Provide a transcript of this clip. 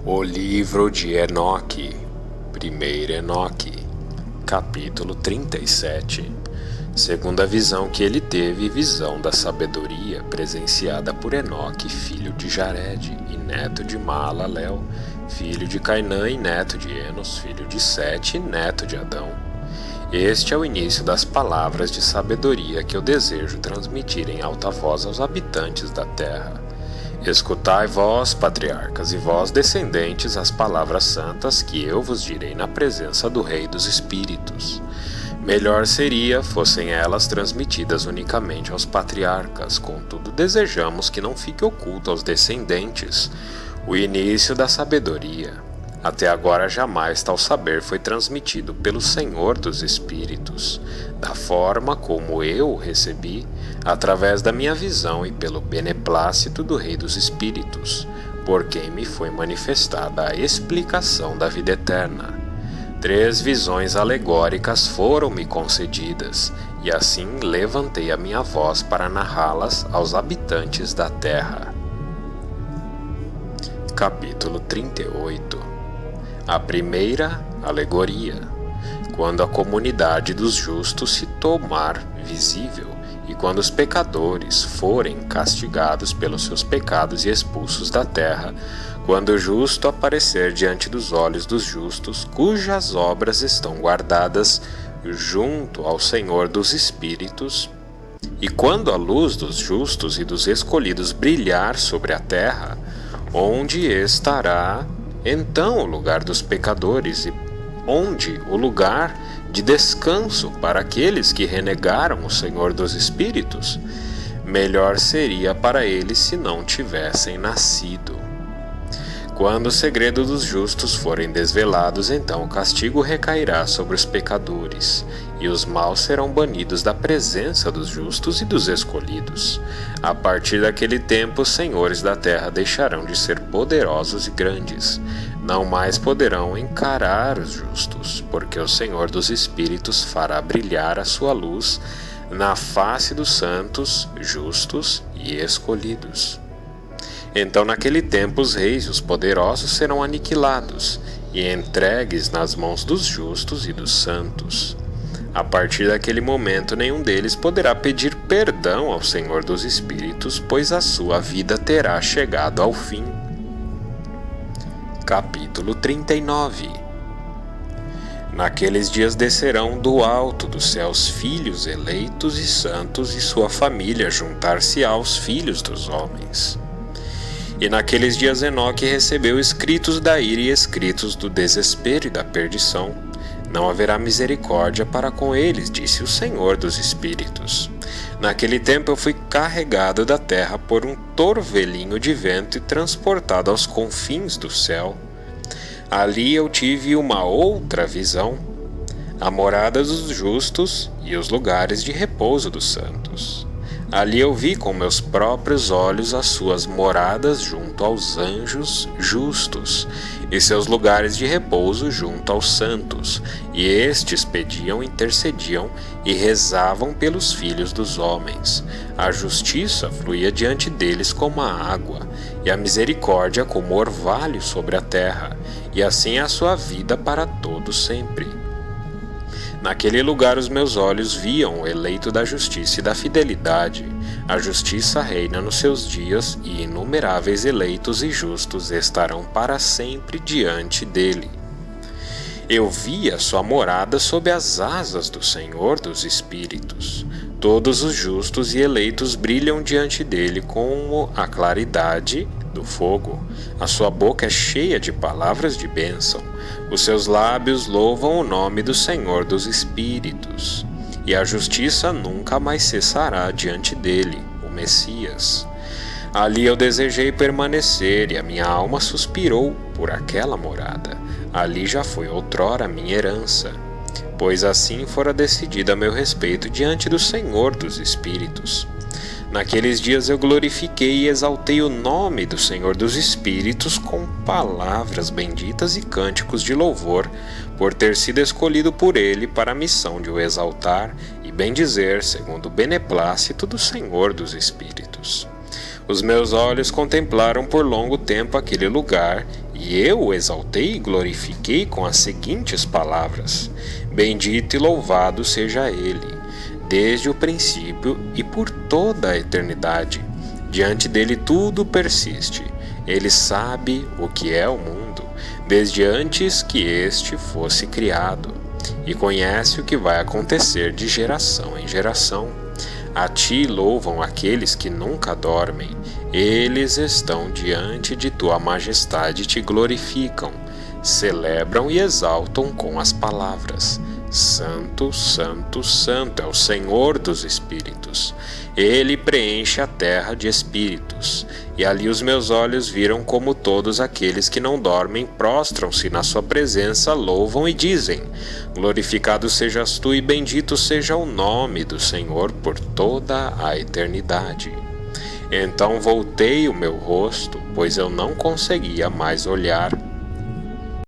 O livro de Enoque, 1 Enoque, capítulo 37. Segundo a visão que ele teve, visão da sabedoria, presenciada por Enoque, filho de Jared, e neto de Maalalel, filho de Cainã e neto de Enos, filho de Sete e neto de Adão. Este é o início das palavras de sabedoria que eu desejo transmitir em alta voz aos habitantes da terra. Escutai vós, patriarcas, e vós, descendentes, as palavras santas que eu vos direi na presença do Rei dos Espíritos. Melhor seria fossem elas transmitidas unicamente aos patriarcas, contudo desejamos que não fique oculto aos descendentes o início da sabedoria. Até agora jamais tal saber foi transmitido pelo Senhor dos Espíritos, da forma como eu o recebi, através da minha visão e pelo beneplácito do Rei dos Espíritos, por quem me foi manifestada a explicação da vida eterna. 3 visões alegóricas foram-me concedidas, e assim levantei a minha voz para narrá-las aos habitantes da terra. Capítulo 38. A primeira alegoria, quando a comunidade dos justos se tomar visível e quando os pecadores forem castigados pelos seus pecados e expulsos da terra, quando o justo aparecer diante dos olhos dos justos, cujas obras estão guardadas junto ao Senhor dos Espíritos, e quando a luz dos justos e dos escolhidos brilhar sobre a terra, onde estará então o lugar dos pecadores e onde o lugar de descanso para aqueles que renegaram o Senhor dos Espíritos? Melhor seria para eles se não tivessem nascido. Quando o segredo dos justos forem desvelados, então o castigo recairá sobre os pecadores, e os maus serão banidos da presença dos justos e dos escolhidos. A partir daquele tempo, os senhores da terra deixarão de ser poderosos e grandes. Não mais poderão encarar os justos, porque o Senhor dos Espíritos fará brilhar a sua luz na face dos santos, justos e escolhidos. Então naquele tempo os reis e os poderosos serão aniquilados e entregues nas mãos dos justos e dos santos. A partir daquele momento nenhum deles poderá pedir perdão ao Senhor dos Espíritos, pois a sua vida terá chegado ao fim. Capítulo 39. Naqueles dias descerão do alto dos céus filhos eleitos e santos, e sua família juntar-se aos filhos dos homens. E naqueles dias Enoque recebeu escritos da ira e escritos do desespero e da perdição. Não haverá misericórdia para com eles, disse o Senhor dos Espíritos. Naquele tempo eu fui carregado da terra por um torvelinho de vento e transportado aos confins do céu. Ali eu tive uma outra visão, a morada dos justos e os lugares de repouso dos santos. Ali eu vi com meus próprios olhos as suas moradas junto aos anjos justos, e seus lugares de repouso junto aos santos, e estes pediam, intercediam e rezavam pelos filhos dos homens. A justiça fluía diante deles como a água, e a misericórdia como orvalho sobre a terra, e assim a sua vida para todo sempre. Naquele lugar os meus olhos viam o eleito da justiça e da fidelidade. A justiça reina nos seus dias, e inumeráveis eleitos e justos estarão para sempre diante dele. Eu vi a sua morada sob as asas do Senhor dos Espíritos. Todos os justos e eleitos brilham diante dele como a claridade do fogo. A sua boca é cheia de palavras de bênção. Os seus lábios louvam o nome do Senhor dos Espíritos. E a justiça nunca mais cessará diante dele, o Messias. Ali eu desejei permanecer, e a minha alma suspirou por aquela morada. Ali já foi outrora minha herança, pois assim fora decidida a meu respeito diante do Senhor dos Espíritos. Naqueles dias eu glorifiquei e exaltei o nome do Senhor dos Espíritos com palavras benditas e cânticos de louvor, por ter sido escolhido por ele para a missão de o exaltar e bendizer segundo o beneplácito do Senhor dos Espíritos. Os meus olhos contemplaram por longo tempo aquele lugar, e eu o exaltei e glorifiquei com as seguintes palavras: Bendito e louvado seja Ele, desde o princípio e por toda a eternidade. Diante dele tudo persiste. Ele sabe o que é o mundo, desde antes que este fosse criado, e conhece o que vai acontecer de geração em geração. A ti louvam aqueles que nunca dormem. Eles estão diante de tua majestade e te glorificam. Celebram e exaltam com as palavras: Santo, Santo, Santo é o Senhor dos Espíritos. Ele preenche a terra de espíritos. E ali os meus olhos viram como todos aqueles que não dormem prostram-se na sua presença, louvam e dizem: Glorificado sejas tu e bendito seja o nome do Senhor por toda a eternidade. Então voltei o meu rosto, pois eu não conseguia mais olhar